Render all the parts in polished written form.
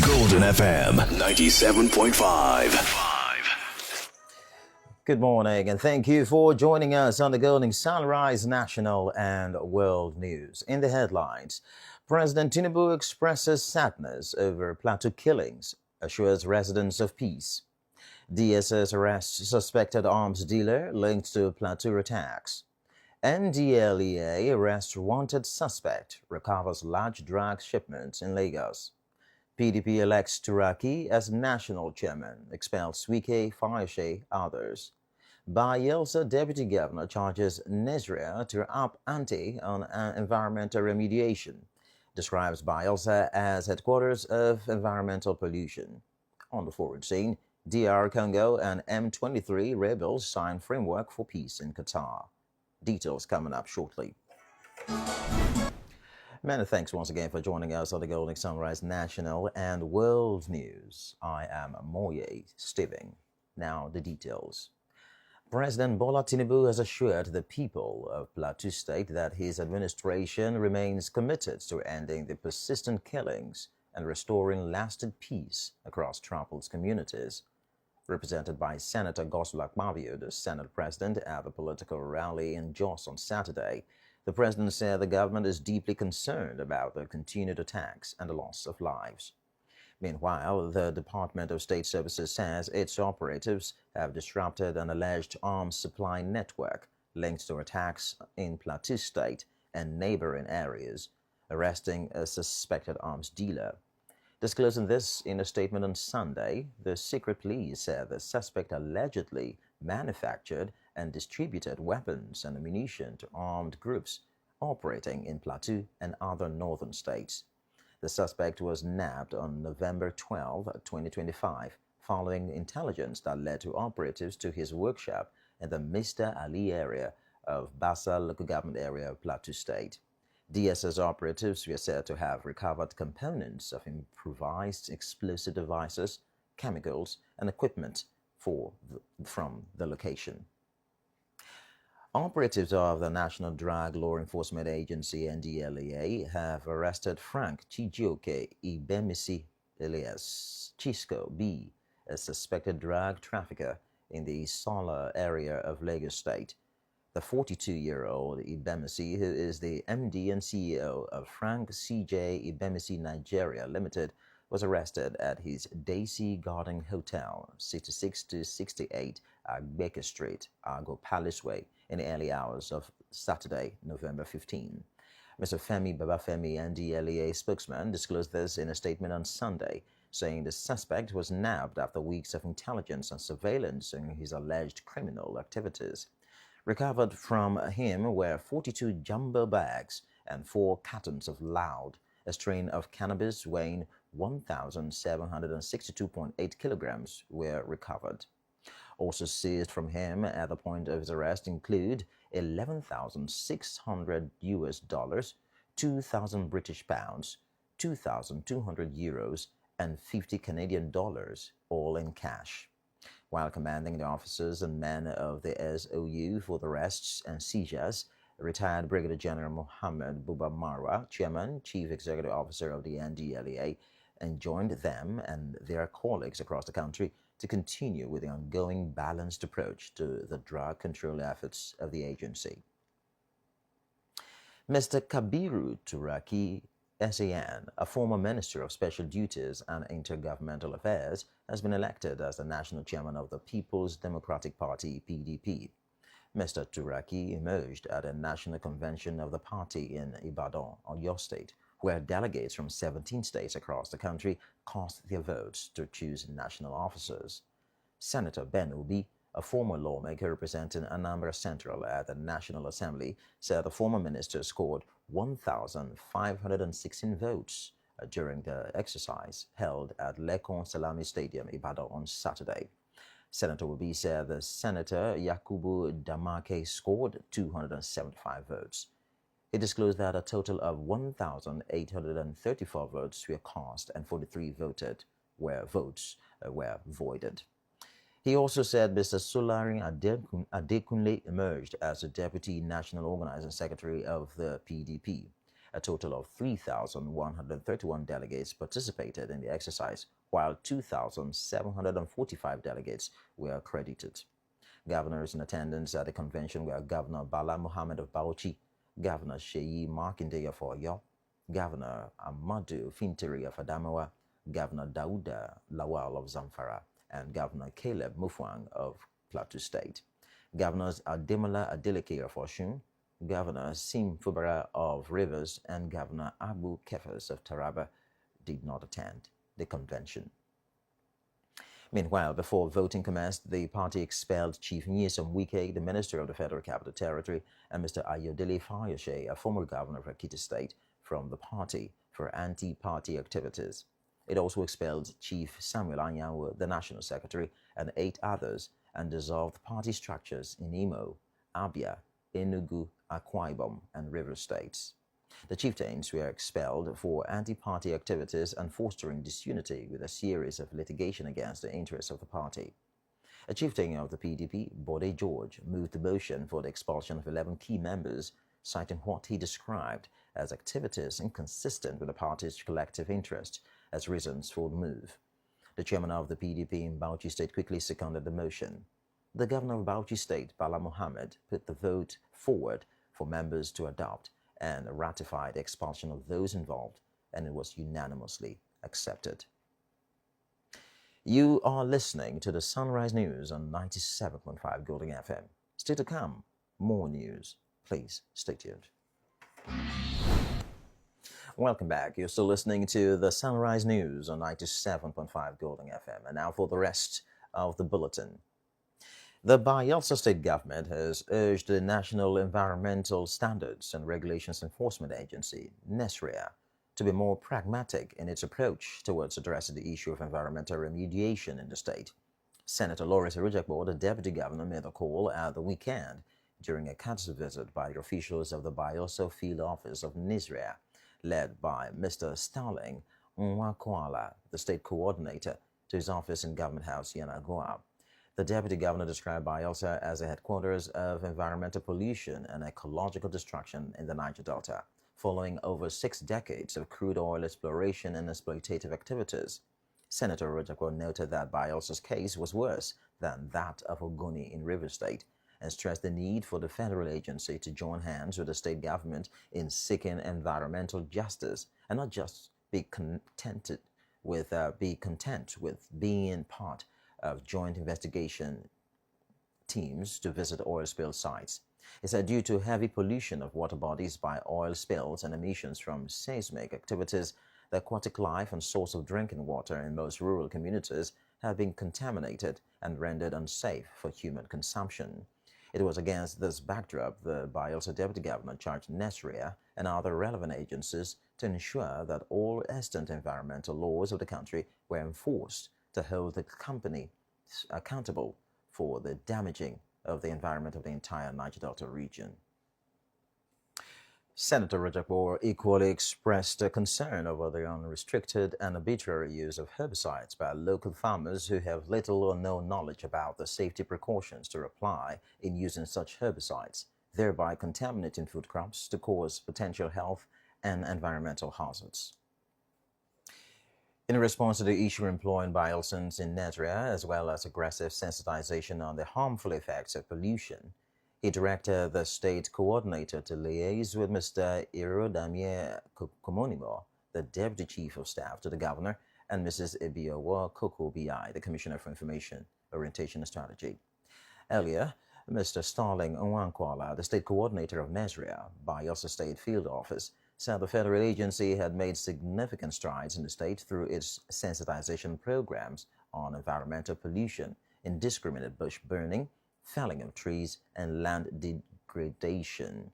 Golden FM 97.5. Good morning, and thank you for joining us on the Golden Sunrise National and World News. In the headlines, President Tinubu expresses sadness over Plateau killings, assures residents of peace. DSS arrests suspected arms dealer linked to Plateau attacks. NDLEA arrests wanted suspect, recovers large drug shipments in Lagos. PDP elects Turaki as national chairman, expels Wike, Fayose, others. Bayelsa deputy governor charges Nezria to up ante on environmental remediation, describes Bayelsa as headquarters of environmental pollution. On the foreign scene, DR Congo and M23 rebels sign framework for peace in Qatar. Details coming up shortly. Many thanks once again for joining us on the Golden Sunrise National and World News. I am Moye Steving. Now the details. President Bola Tinubu has assured the people of Plateau State that his administration remains committed to ending the persistent killings and restoring lasting peace across troubled communities. Represented by Senator Godswill Akpabio, the Senate President, at a political rally in Jos on Saturday, the president said the government is deeply concerned about the continued attacks and the loss of lives. Meanwhile, the Department of State Services says its operatives have disrupted an alleged arms supply network linked to attacks in Plateau State and neighboring areas, arresting a suspected arms dealer. Disclosing this in a statement on Sunday, the secret police said the suspect allegedly manufactured and distributed weapons and ammunition to armed groups operating in Plateau and other northern states. The suspect was nabbed on November 12, 2025, following intelligence that led to operatives to his workshop in the Mr. Ali area of Bassa local government area of Plateau State. DSS operatives were said to have recovered components of improvised explosive devices, chemicals, and equipment from the location. Operatives of the National Drug Law Enforcement Agency (NDLEA) have arrested Frank Chijioke Ibemisi alias Chisco B, a suspected drug trafficker in the Sola area of Lagos State. The 42-year-old Ibemisi, who is the MD and CEO of Frank CJ Ibemisi Nigeria Limited, was arrested at his Daisy Garden Hotel, 66 to 68 Agbeke Street, Argo Palace Way, in the early hours of Saturday, November 15. Mr. Femi Babafemi, NDLEA spokesman, disclosed this in a statement on Sunday, saying the suspect was nabbed after weeks of intelligence and surveillance on his alleged criminal activities. Recovered from him were 42 jumbo bags and 4 cartons of loud, a strain of cannabis weighing 1,762.8 kilograms were recovered. Also seized from him at the point of his arrest include $11,600, 2,000 British pounds, 2,200 euros, and 50 Canadian dollars, all in cash. While commanding the officers and men of the SOU for the arrests and seizures, retired Brigadier General Mohammed Buba Marwa, Chairman, Chief Executive Officer of the NDLEA, enjoined them and their colleagues across the country to continue with the ongoing balanced approach to the drug control efforts of the agency. Mr. Kabiru Turaki SAN, a former Minister of Special Duties and Intergovernmental Affairs, has been elected as the national chairman of the People's Democratic Party, PDP. Mr. Turaki emerged at a national convention of the party in Ibadan, Oyo State, where delegates from 17 states across the country cast their votes to choose national officers. Senator Ben Obi, a former lawmaker representing Anambra Central at the National Assembly, said the former minister scored 1,516 votes during the exercise held at Lekon Salami Stadium, Ibadan, on Saturday. Senator Obi said the Senator Yakubu Damake scored 275 votes. He disclosed that a total of 1,834 votes were cast and 43 votes were voided. He also said Mr. Solari Adekunle emerged as the Deputy National Organizing Secretary of the PDP. A total of 3,131 delegates participated in the exercise, while 2,745 delegates were accredited. Governors in attendance at the convention were Governor Bala Mohammed of Bauchi, Governor Sheyi Makinde of Oyo, Governor Amadu Fintiri of Adamawa, Governor Dauda Lawal of Zamfara, and Governor Caleb Mufwang of Plateau State. Governors Ademola Adeleke of Osun, Governor Sim Fubara of Rivers, and Governor Abu Kefas of Taraba did not attend the convention. Meanwhile, before voting commenced, the party expelled Chief Nyesom Wike, the Minister of the Federal Capital Territory, and Mr. Ayodele Fayose, a former governor of Ekiti State, from the party for anti-party activities. It also expelled Chief Samuel Anyanwu, the National Secretary, and 8 others, and dissolved party structures in Imo, Abia, Enugu, Akwa Ibom, and Rivers states. The chieftains were expelled for anti-party activities and fostering disunity with a series of litigation against the interests of the party. A chieftain of the PDP, Bode George, moved the motion for the expulsion of 11 key members, citing what he described as activities inconsistent with the party's collective interest as reasons for the move. The chairman of the PDP in Bauchi State quickly seconded the motion. The governor of Bauchi State, Bala Mohammed, put the vote forward for members to adopt and ratify the expulsion of those involved, and it was unanimously accepted. You are listening to the Sunrise News on 97.5 Golden FM. Still to come, more news. Please stay tuned. Welcome back. You're still listening to the Sunrise News on 97.5 Golden FM. And now for the rest of the bulletin. The Bayelsa State Government has urged the National Environmental Standards and Regulations Enforcement Agency, NESRIA, to be more pragmatic in its approach towards addressing the issue of environmental remediation in the state. Senator Lawrence Erujakbo, the Deputy Governor, made the call at the weekend during a courtesy visit by the officials of the Bayelsa Field Office of NESRIA, led by Mr. Starling Nwakwala, the state coordinator, to his office in Government House, Yenagoa. The Deputy Governor described Bayelsa as the headquarters of environmental pollution and ecological destruction in the Niger Delta, following over 6 decades of crude oil exploration and exploitative activities. Senator Erujakbo noted that Bayelsa's case was worse than that of Ogoni in Rivers State, and stressed the need for the federal agency to join hands with the state government in seeking environmental justice and not just be content with being part of joint investigation teams to visit oil spill sites. He said due to heavy pollution of water bodies by oil spills and emissions from seismic activities, the aquatic life and source of drinking water in most rural communities have been contaminated and rendered unsafe for human consumption. It was against this backdrop the Bayelsa Deputy Governor charged NESRIA and other relevant agencies to ensure that all extant environmental laws of the country were enforced to hold the company accountable for the damaging of the environment of the entire Niger Delta region. Senator Erujakbo equally expressed a concern over the unrestricted and arbitrary use of herbicides by local farmers who have little or no knowledge about the safety precautions to apply in using such herbicides, thereby contaminating food crops to cause potential health and environmental hazards. In response to the issue employing Bayelsans in NESRIA, as well as aggressive sensitization on the harmful effects of pollution, he directed the state coordinator to liaise with Mr. Irodamie Komonimo, the Deputy Chief of Staff to the Governor, and Mrs. Ibiowa Koko BI, the Commissioner for Information, Orientation and Strategy. Earlier, Mr. Starling Nwakwala, the state coordinator of NESRIA, Bayelsa State Field Office, said the federal agency had made significant strides in the state through its sensitization programs on environmental pollution, indiscriminate bush burning, felling of trees, and land degradation.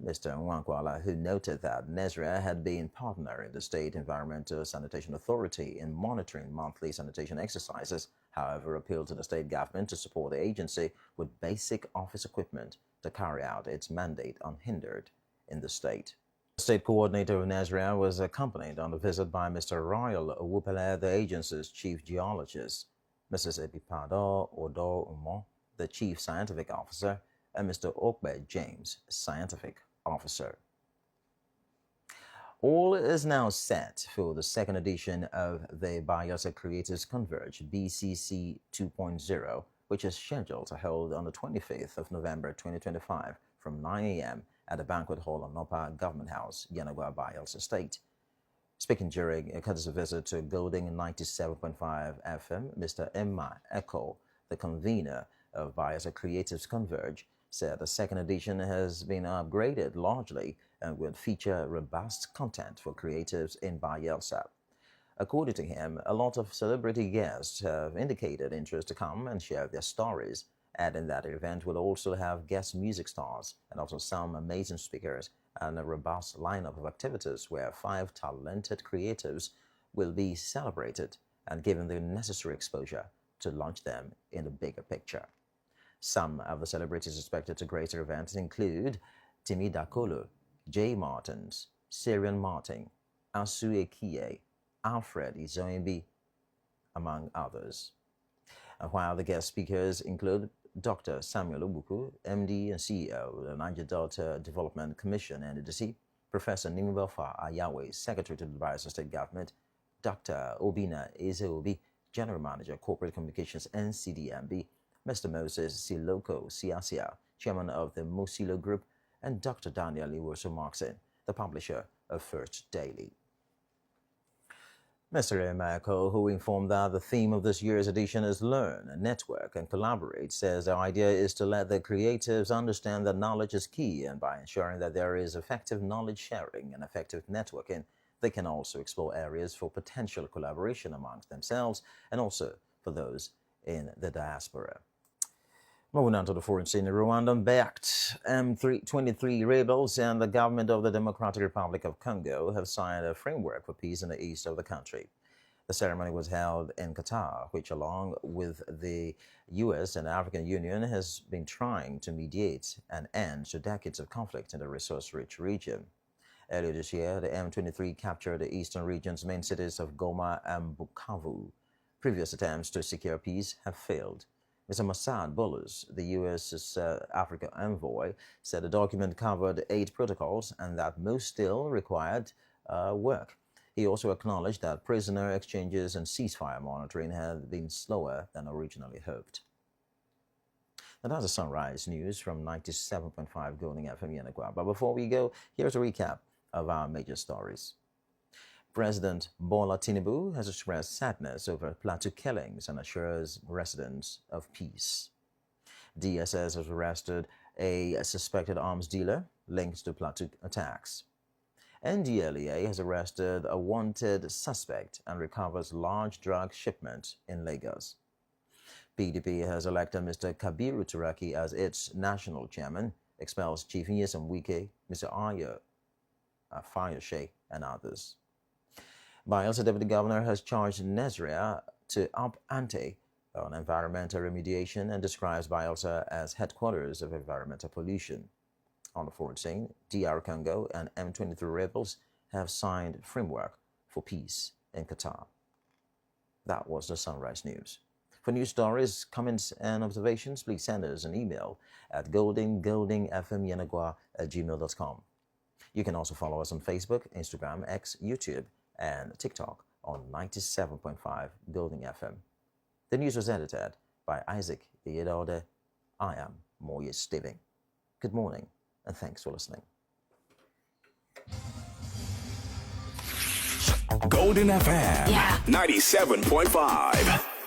Mr. Nwakwala, who noted that NESRIA had been partner in the State Environmental Sanitation Authority in monitoring monthly sanitation exercises, however, appealed to the state government to support the agency with basic office equipment to carry out its mandate unhindered in the state. The state coordinator of NESRIA was accompanied on the visit by Mr. Royal Owupele, the agency's chief geologist, Mrs. Ebipado Odo Umo, the chief scientific officer, and Mr. Okbe James, scientific officer. All is now set for the second edition of the Bayelsa Creatives Converge BCC 2.0, which is scheduled to hold on the 25th of November 2025 from 9 a.m. at the Banquet Hall on Nopa Government House, Yenagoa, Bayelsa State. Speaking during a courtesy visit to Golding 97.5 FM, Mr. Emma Echo, the convener of Bayelsa Creatives Converge, said the second edition has been upgraded largely and would feature robust content for creatives in Bayelsa. According to him, a lot of celebrity guests have indicated interest to come and share their stories, adding that the event will also have guest music stars and also some amazing speakers and a robust lineup of activities where 5 talented creatives will be celebrated and given the necessary exposure to launch them in the bigger picture. Some of the celebrities expected to grace the event include Timi Dakolo, Jay Martins, Syrian Martin, Asu Ekie, Alfred Izoimbi, among others. And while the guest speakers include Dr. Samuel Obuku, MD and CEO of the Niger Delta Development Commission, NDDC, Professor Nimibelfa Ayawe, Secretary to the Bayelsa State Government, Dr. Obina Ezeobi, General Manager, Corporate Communications, NCDMB, Mr. Moses Siloko Siasia, Chairman of the Mosilo Group, and Dr. Daniel Iwoso Markson, the publisher of First Daily. Mr. Emako, who informed that the theme of this year's edition is Learn, Network, and Collaborate, says the idea is to let the creatives understand that knowledge is key, and by ensuring that there is effective knowledge sharing and effective networking, they can also explore areas for potential collaboration amongst themselves and also for those in the diaspora. Moving on to the foreign scene, Rwandan-backed M23 rebels and the government of the Democratic Republic of Congo have signed a framework for peace in the east of the country. The ceremony was held in Qatar, which along with the U.S. and African Union has been trying to mediate an end to decades of conflict in the resource-rich region. Earlier this year, the M23 captured the eastern region's main cities of Goma and Bukavu. Previous attempts to secure peace have failed. Mr. Mossad Bulus, the U.S. Africa envoy, said the document covered 8 protocols and that most still required work. He also acknowledged that prisoner exchanges and ceasefire monitoring had been slower than originally hoped. Now that's the Sunrise News from 97.5 Golden FM Yenagoa. But before we go, here's a recap of our major stories. President Bola Tinubu has expressed sadness over Plateau killings and assures residents of peace. DSS has arrested a suspected arms dealer linked to Plateau attacks. NDLEA has arrested a wanted suspect and recovers large drug shipment in Lagos. PDP has elected Mr. Kabiru Turaki as its national chairman, expels Chief Nyesom Wike, Mr. Ayo Fayoshe, and others. Bayelsa Deputy Governor has charged Nezria to up ante on environmental remediation and describes Bayelsa as headquarters of environmental pollution. On the foreign scene, DR Congo and M23 rebels have signed framework for peace in Qatar. That was the Sunrise News. For news stories, comments, and observations, please send us an email at goldingfmyenagua@gmail.com. You can also follow us on Facebook, Instagram, X, YouTube, and TikTok on 97.5 Golding FM. The news was edited by Isaac Iyedode. I am Moye Stiving. Good morning, and thanks for listening. Golden FM 97.5.